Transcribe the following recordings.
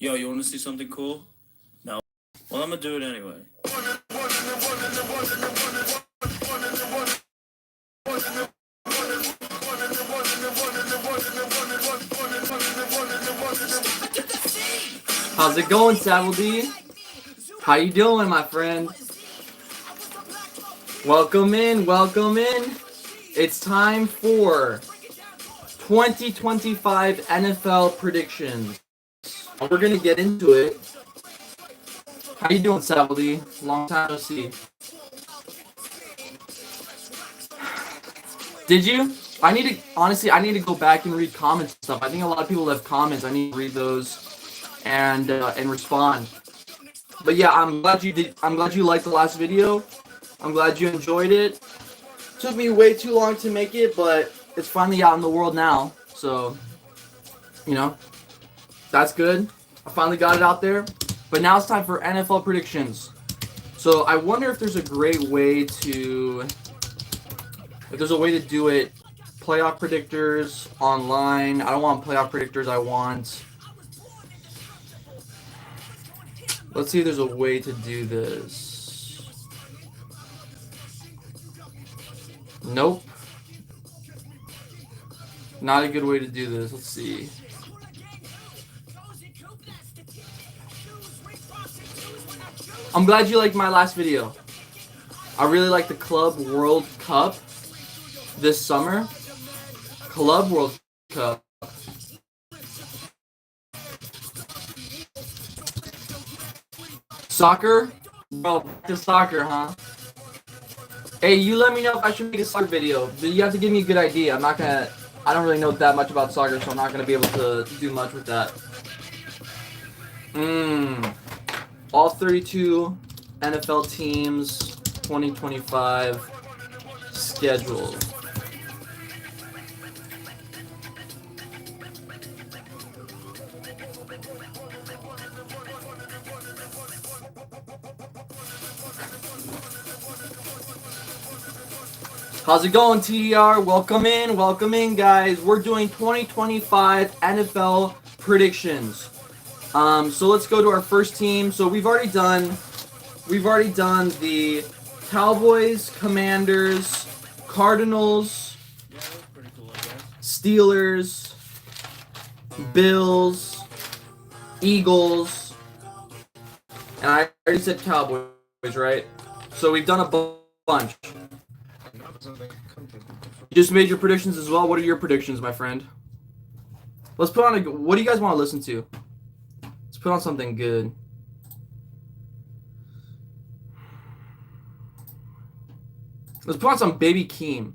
Yo, you want to see something cool? No? Well, I'm gonna do it anyway. How's it going, Savaldi? How you doing, my friend? Welcome in, welcome in. It's time for 2025 NFL predictions. We're gonna get into it. How you doing, Savaldi? Long time no see. Did you? I need to go back and read comments and stuff. I think a lot of people left comments. I need to read those and respond. But yeah, I'm glad you did. I'm glad you liked the last video. I'm glad you enjoyed it. Took me way too long to make it, but it's finally out in the world now. So, you know, that's good. I finally got it out there. But now it's time for NFL predictions. So I wonder if there's a great way to, do it. Playoff predictors online. I don't want playoff predictors. I want. Let's see if there's a way to do this. Nope. Not a good way to do this. Let's see. I'm glad you liked my last video. I really like the Club World Cup this summer. Club World Cup. Soccer? Bro, back to soccer, huh? Hey, you let me know if I should make a soccer video. But you have to give me a good idea. I don't really know that much about soccer, so I'm not gonna be able to do much with that. All 32 NFL teams, 2025 schedule. How's it going, TDR? Welcome in, guys. We're doing 2025 NFL predictions. So let's go to our first team. So we've already done the Cowboys, Commanders, Cardinals, Steelers, Bills, Eagles, and I already said Cowboys, right? So we've done a bunch. You just made your predictions as well. What are your predictions, my friend? Let's put on what do you guys want to listen to? Let's put on something good. Let's put on some Baby Keem.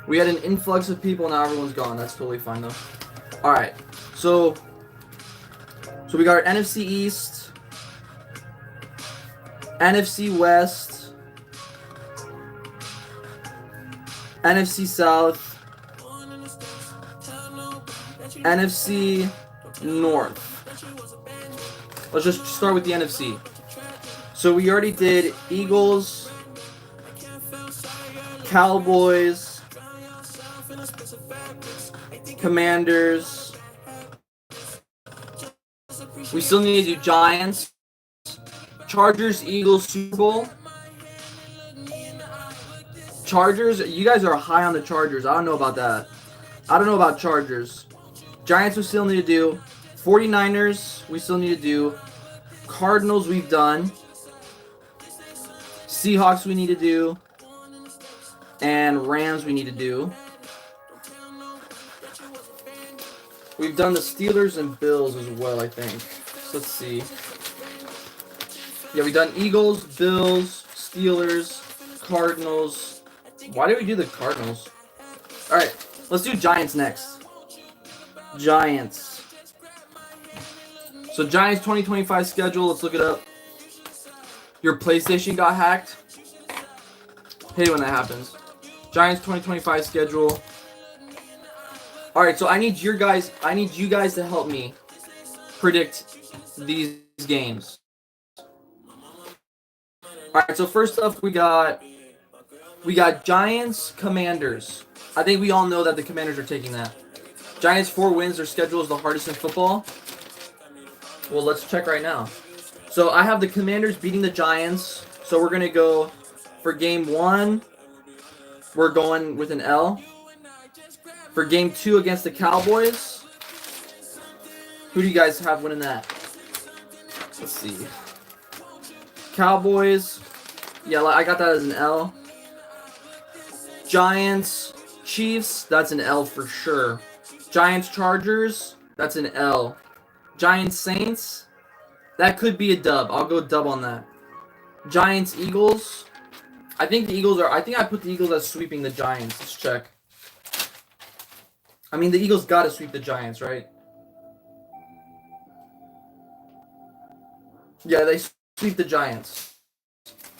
We had an influx of people, now everyone's gone. That's totally fine though. All right, so we got our NFC East, NFC West, NFC South, NFC North. Let's just start with the NFC. So we already did Eagles, Cowboys, Commanders. We still need to do Giants, Chargers, Eagles, Super Bowl. Chargers, you guys are high on the Chargers. I don't know about that. I don't know about Chargers. Giants we still need to do. 49ers we still need to do. Cardinals we've done. Seahawks we need to do. And Rams we need to do. We've done the Steelers and Bills as well, I think. So let's see. Yeah, we've done Eagles, Bills, Steelers, Cardinals. Why did we do the Cardinals? All right, let's do Giants next. Giants. So Giants 2025 schedule, let's look it up. Your PlayStation got hacked. Hate when that happens. Giants 2025 schedule. All right, so I need you guys to help me predict these games. All right, so first up we got We got Giants, Commanders. I think we all know that the Commanders are taking that. Giants 4 wins. Their schedule is the hardest in football. Well, let's check right now. So I have the Commanders beating the Giants. So we're going to go for game 1. We're going with an L. For game 2 against the Cowboys. Who do you guys have winning that? Let's see. Cowboys. Yeah, I got that as an L. Giants, Chiefs. That's an L for sure. Giants, Chargers. That's an L. Giants, Saints. That could be a dub. I'll go dub on that. Giants, Eagles. I think the Eagles are... I think I put the Eagles as sweeping the Giants. Let's check. I mean, the Eagles got to sweep the Giants, right? Yeah, they sweep the Giants.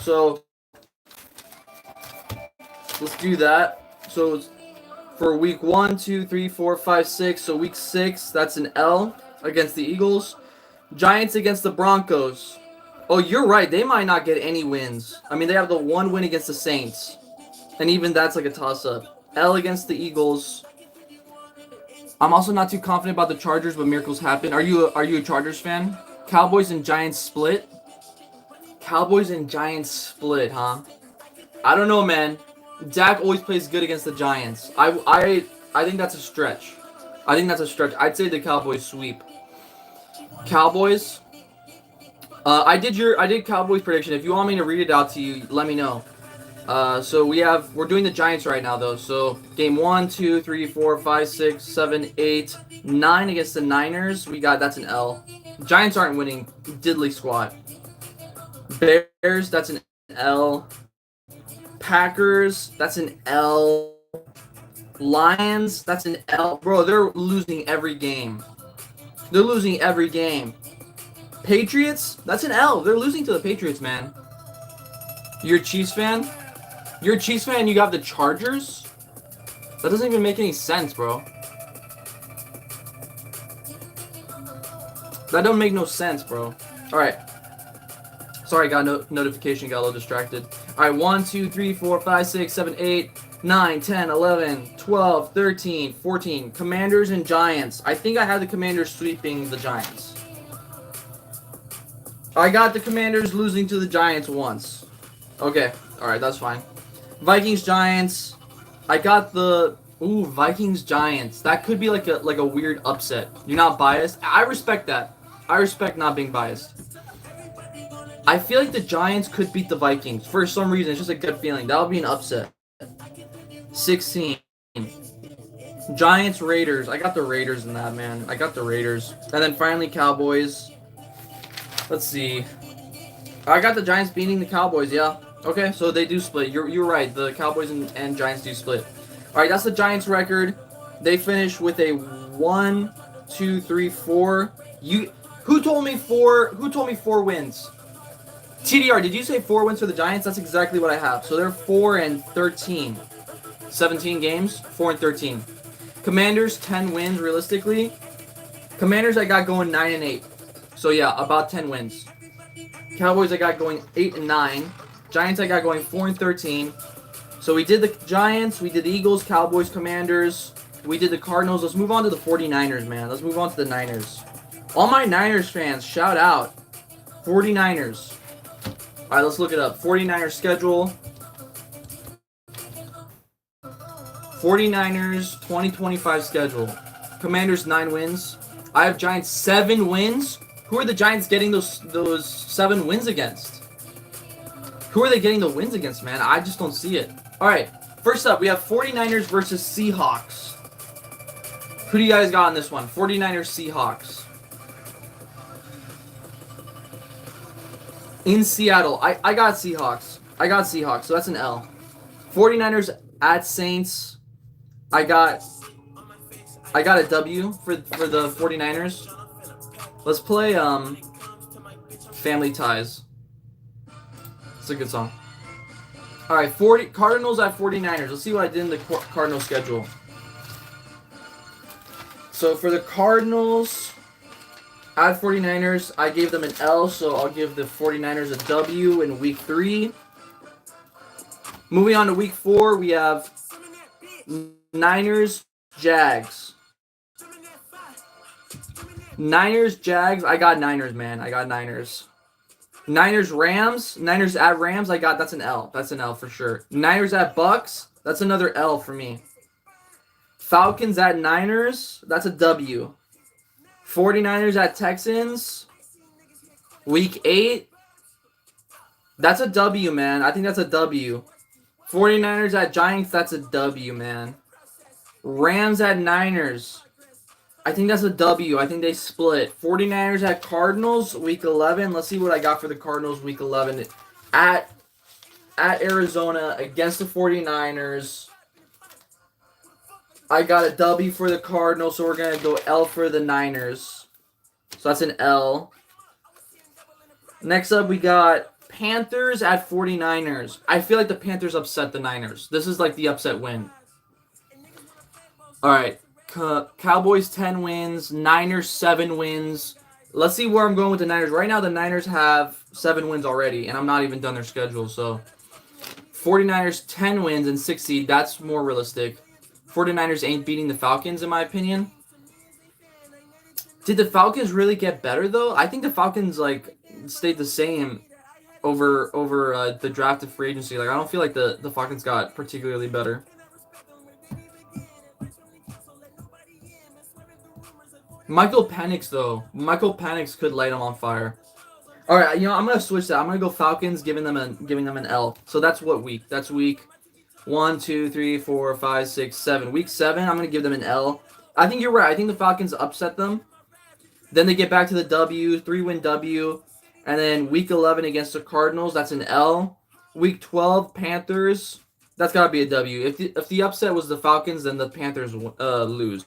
So, let's do that. So, for week 1, 2, 3, 4, 5, 6. So, week 6, that's an L against the Eagles. Giants against the Broncos. Oh, you're right. They might not get any wins. I mean, they have the 1 win against the Saints. And even that's like a toss-up. L against the Eagles. I'm also not too confident about the Chargers, but miracles happen. Are you a Chargers fan? Cowboys and Giants split? Cowboys and Giants split, huh? I don't know, man. Dak always plays good against the Giants. I think that's a stretch. I think that's a stretch. I'd say the Cowboys sweep. Cowboys. I did Cowboys prediction. If you want me to read it out to you, let me know. So we're doing the Giants right now though. So game 1, 2, 3, 4, 5, 6, 7, 8, 9 against the Niners. That's an L. Giants aren't winning. Diddly squat. Bears, that's an L. Packers, that's an L. Lions, that's an L. Bro, they're losing every game. They're losing every game. Patriots, that's an L. They're losing to the Patriots, man. You're a Chiefs fan? You're a Chiefs fan and you have the Chargers? That doesn't even make any sense, bro. That don't make no sense, bro. Alright. Sorry, got no notification, got a little distracted. Alright, 1, 2, 3, 4, 5, 6, 7, 8, 9, 10, 11, 12, 13, 14. Commanders and Giants. I think I had the Commanders sweeping the Giants. I got the Commanders losing to the Giants once. Okay, alright, that's fine. Vikings, Giants. I got the... Ooh, Vikings, Giants. That could be like a weird upset. You're not biased? I respect that. I respect not being biased. I feel like the Giants could beat the Vikings. For some reason, it's just a good feeling. That would be an upset. 16. Giants, Raiders. I got the Raiders in that, man. I got the Raiders. And then finally, Cowboys. Let's see. I got the Giants beating the Cowboys, yeah. Okay, so they do split. You're right. The Cowboys and Giants do split. Alright, that's the Giants record. They finish with a 1, 2, 3, 4. Who told me 4 wins? TDR, did you say 4 wins for the Giants? That's exactly what I have. So they're 4 and 13. 17 games, 4 and 13. Commanders, 10 wins realistically. Commanders I got going 9 and 8. So yeah, about 10 wins. Cowboys I got going 8 and 9. Giants I got going 4 and 13. So we did the Giants, we did the Eagles, Cowboys, Commanders. We did the Cardinals. Let's move on to the 49ers, man. Let's move on to the Niners. All my Niners fans, shout out. 49ers. Alright, let's look it up. 49ers schedule. 49ers 2025 schedule. Commanders 9 wins. I have Giants 7 wins. Who are the Giants getting those 7 wins against? Who are they getting the wins against, man? I just don't see it. Alright, first up, we have 49ers versus Seahawks. Who do you guys got on this one? 49ers, Seahawks. In Seattle, I got Seahawks. I got Seahawks, so that's an L. 49ers at Saints. I got a W for the 49ers. Let's play Family Ties. It's a good song. Alright, Cardinals at 49ers. Let's see what I did in the Cardinals schedule. So for the Cardinals at 49ers, I gave them an L, so I'll give the 49ers a W in week 3. Moving on to week 4, we have Niners, Jags. Niners, Jags. I got Niners, man. I got Niners. Niners, Rams. Niners at Rams. That's an L. That's an L for sure. Niners at Bucks. That's another L for me. Falcons at Niners. That's a W. 49ers at Texans. Week 8. That's a W, man. I think that's a W. 49ers at Giants. That's a W, man. Rams at Niners. I think that's a W. I think they split. 49ers at Cardinals, week 11. Let's see what I got for the Cardinals week 11. At Arizona against the 49ers. I got a W for the Cardinals, so we're going to go L for the Niners. So that's an L. Next up, we got Panthers at 49ers. I feel like the Panthers upset the Niners. This is like the upset win. All right. Cowboys 10 wins, Niners 7 wins. Let's see where I'm going with the Niners. Right now, the Niners have 7 wins already, and I'm not even done their schedule. So, 49ers 10 wins and 6 seed. That's more realistic. 49ers ain't beating the Falcons, in my opinion. Did the Falcons really get better, though? I think the Falcons, like, stayed the same over the draft of free agency. Like, I don't feel like the Falcons got particularly better. Michael Penix, though. Michael Penix could light him on fire. All right, I'm gonna switch that. I'm gonna go Falcons, giving them an L. So that's what week? That's week 1, 2, 3, 4, 5, 6, 7. Week 7, I'm gonna give them an L. I think you're right. I think the Falcons upset them. Then they get back to the W, 3-win W, and then week 11 against the Cardinals, that's an L. Week 12, Panthers, that's gotta be a W. If the upset was the Falcons, then the Panthers lose.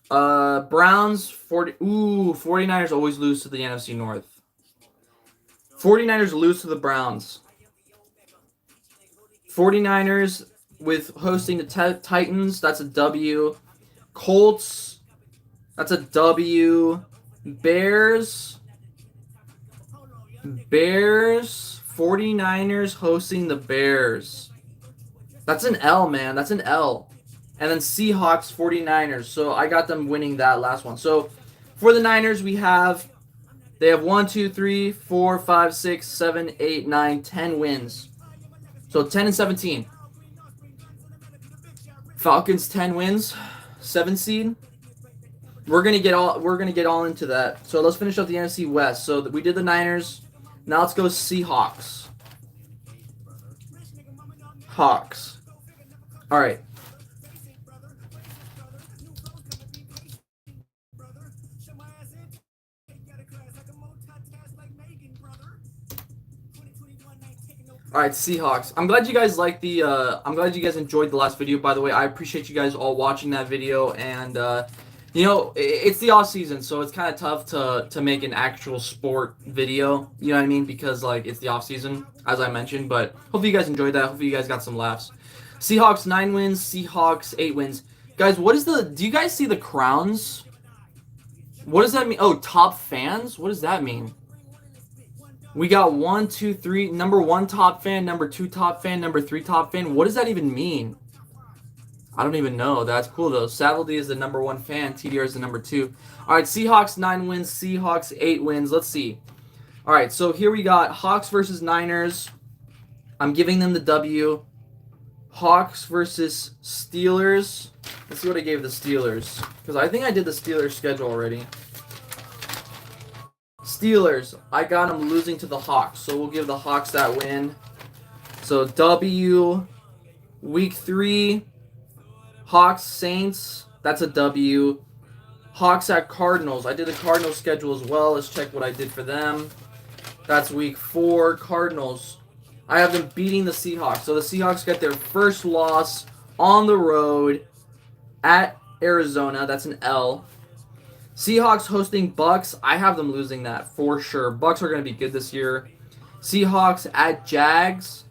Browns, 49ers always lose to the NFC North. 49ers lose to the Browns. 49ers with hosting the Titans, that's a W. Colts, that's a W. Bears, 49ers hosting the Bears. That's an L, man. That's an L. And then Seahawks, 49ers. So I got them winning that last one. So for the Niners, they have 1, 2, 3, 4, 5, 6, 7, 8, 9, 10 wins. So 10 and 17. Falcons 10 wins, 7 seed. We're gonna get all into that. So let's finish up the NFC West. So we did the Niners. Now let's go Seahawks. Hawks. All right. All right, Seahawks. I'm glad you guys liked I'm glad you guys enjoyed the last video. By the way, I appreciate you guys all watching that video. And it's the off season, so it's kind of tough to make an actual sport video. You know what I mean? Because like it's the off season, as I mentioned. But hopefully you guys enjoyed that. Hopefully you guys got some laughs. Seahawks 9 wins. Seahawks 8 wins. Guys, do you guys see the crowns? What does that mean? Oh, top fans? What does that mean? We got 1, 2, 3. Number 1 top fan, number 2 top fan, number 3 top fan. What does that even mean? I don't even know. That's cool though. Saddledy is the number 1 fan. TDR is the number 2. All right, Seahawks 9 wins. Seahawks 8 wins. Let's see. All right, so here we got Hawks versus Niners. I'm giving them the W. Hawks versus Steelers. Let's see what I gave the Steelers, because I think I did the Steelers schedule already. Steelers, I got them losing to the Hawks, so we'll give the Hawks that win. So W. Week 3, Hawks Saints, that's a W. Hawks at Cardinals, I did the Cardinals schedule as well. Let's check what I did for them. That's week 4, Cardinals. I have them beating the Seahawks. So the Seahawks get their first loss on the road at Arizona. That's an L. Seahawks hosting Bucks. I have them losing that for sure. Bucks are going to be good this year. Seahawks at Jags.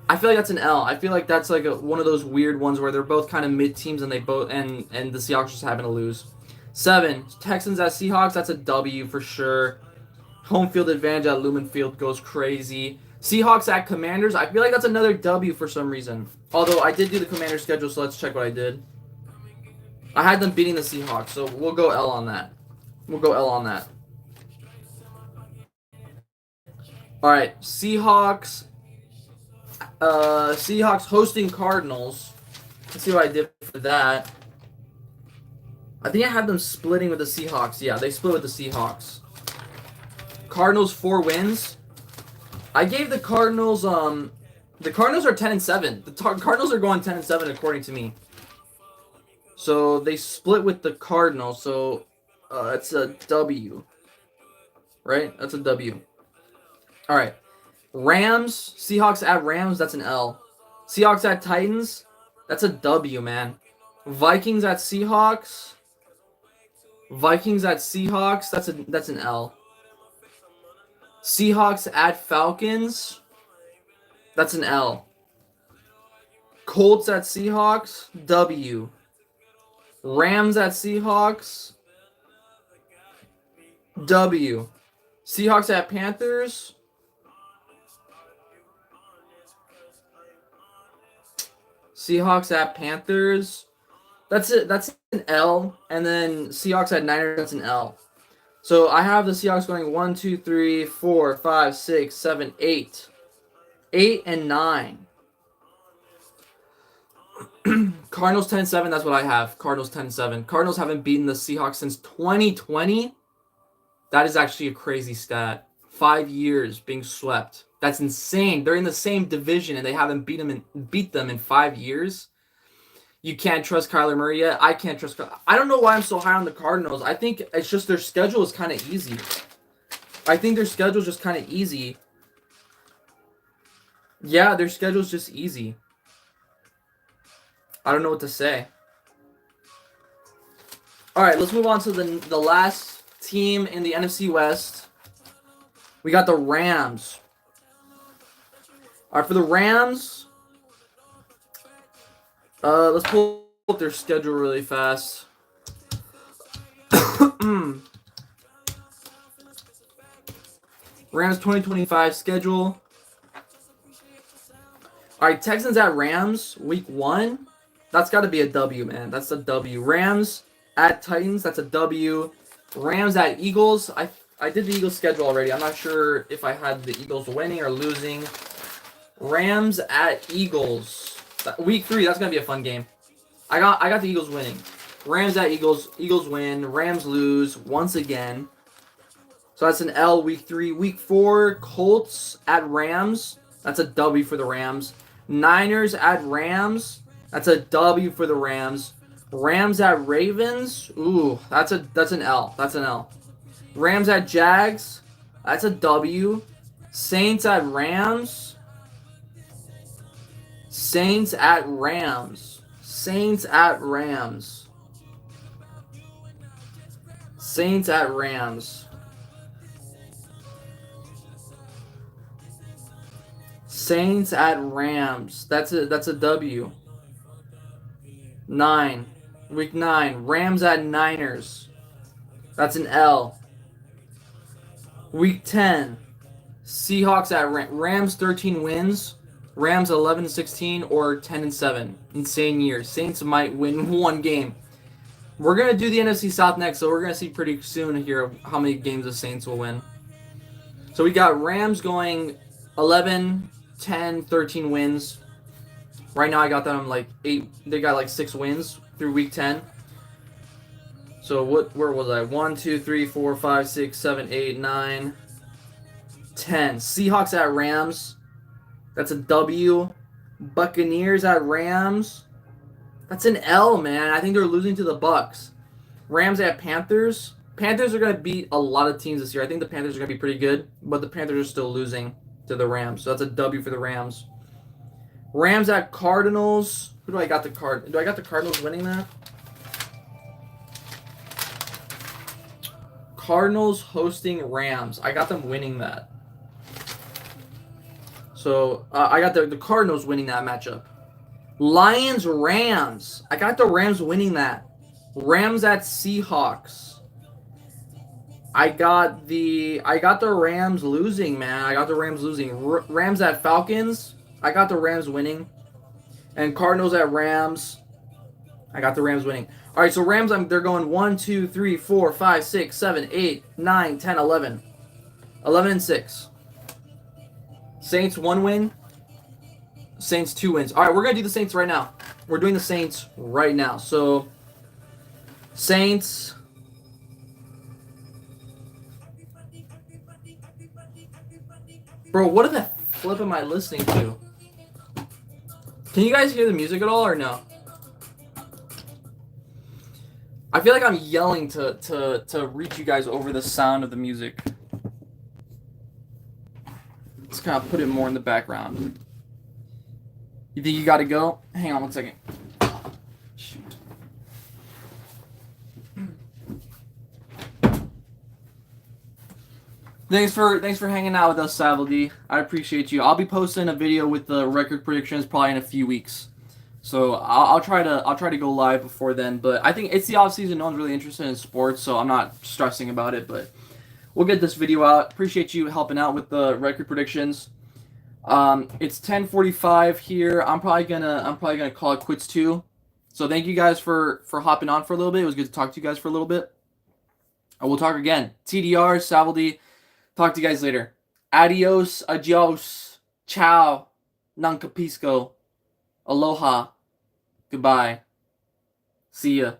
I feel like that's an L. I feel like that's like one of those weird ones where they're both kind of mid teams and they both and the Seahawks just happen to lose. 7, Texans at Seahawks. That's a W for sure. Home field advantage at Lumen Field goes crazy. Seahawks at Commanders. I feel like that's another W for some reason. Although I did do the Commanders schedule, so let's check what I did. I had them beating the Seahawks, so we'll go L on that. We'll go L on that. All right, Seahawks. Seahawks hosting Cardinals. Let's see what I did for that. I think I had them splitting with the Seahawks. Yeah, they split with the Seahawks. Cardinals 4 wins. I gave the Cardinals. The Cardinals are 10-7. The Cardinals are going 10-7 according to me. So they split with the Cardinals. So it's a W. Right? That's a W. All right. Rams, Seahawks at Rams, that's an L. Seahawks at Titans, that's a W, man. Vikings at Seahawks. Vikings at Seahawks, that's an L. Seahawks at Falcons, that's an L. Colts at Seahawks, W. Rams at Seahawks, W. Seahawks at Panthers, Seahawks at Panthers. That's it. That's an L. And then Seahawks at Niners. That's an L. So I have the Seahawks going 1, 2, 3, 4, 5, 6, 7, 8. 8 and 9. Cardinals 10-7. That's what I have. Cardinals 10-7. Cardinals haven't beaten the Seahawks since 2020. That is actually a crazy stat. 5 years being swept. That's insane. They're in the same division and they haven't beat them in 5 years. You can't trust Kyler Murray yet. I can't trust. I don't know why I'm so high on the Cardinals. I think it's just their schedule is kind of easy. I think their schedule is just kind of easy. Yeah, their schedule is just easy. I don't know what to say. All right, let's move on to the last team in the NFC West. We got the Rams. All right, for the Rams, let's pull up their schedule really fast. Rams 2025 schedule. All right, Texans at Rams, week 1. That's got to be a W, man. That's a W. Rams at Titans, that's a W. Rams at Eagles. I did the Eagles schedule already. I'm not sure if I had the Eagles winning or losing. Rams at Eagles. Week 3, that's going to be a fun game. I got the Eagles winning. Rams at Eagles. Eagles win. Rams lose once again. So that's an L week 3. Week 4, Colts at Rams. That's a W for the Rams. Niners at Rams. That's a W for the Rams. Rams at Ravens. Ooh, that's an L. That's an L. Rams at Jags. That's a W. Saints at Rams. Saints at Rams. Saints at Rams. Saints at Rams. Saints at Rams. That's a W. 9. Week 9. Rams at Niners. That's an L. Week 10. Seahawks at Rams 13 wins. Rams 11-16 or 10-7. Insane year. Saints might win one game. We're going to do the NFC South next, so we're going to see pretty soon here how many games the Saints will win. So we got Rams going 11, 10, 13 wins. Right now I got them like 8. They got like 6 wins through week 10. So where was I? 1, 2, 3, 4, 5, 6, 7, 8, 9, 10. Seahawks at Rams. That's a W. Buccaneers at Rams. That's an L, man. I think they're losing to the Bucks. Rams at Panthers. Panthers are going to beat a lot of teams this year. I think the Panthers are going to be pretty good, but the Panthers are still losing to the Rams. So that's a W for the Rams. Rams at Cardinals. Who do I got the card? Do I got the Cardinals winning that? Cardinals hosting Rams. I got them winning that. So I got the Cardinals winning that matchup. Lions Rams. I got the Rams winning that. Rams at Seahawks. I got the Rams losing, man. I got the Rams losing. Rams at Falcons. I got the Rams winning. And Cardinals at Rams. I got the Rams winning. All right, so Rams, they're going 1, 2, 3, 4, 5, 6, 7, 8, 9, 10, 11. 11 and 6. Saints 1 win. Saints 2 wins. All right, we're going to do the Saints right now. We're doing the Saints right now. So, Saints. Bro, what the flip am I listening to? Can you guys hear the music at all or no? I feel like I'm yelling to reach you guys over the sound of the music. Let's kind of put it more in the background. You think you gotta go? Hang on one second. Shoot. Thanks for hanging out with us, Savaldi. I appreciate you. I'll be posting a video with the record predictions probably in a few weeks. So I'll try to go live before then, but I think it's the off season. No one's really interested in sports, so I'm not stressing about it. But we'll get this video out. Appreciate you helping out with the record predictions. It's 10:45 here. I'm probably gonna call it quits too. So thank you guys for hopping on for a little bit. It was good to talk to you guys for a little bit. We'll talk again. TDR, Savaldi. Talk to you guys later. Adios, adios, ciao, non capisco, aloha, goodbye, see ya.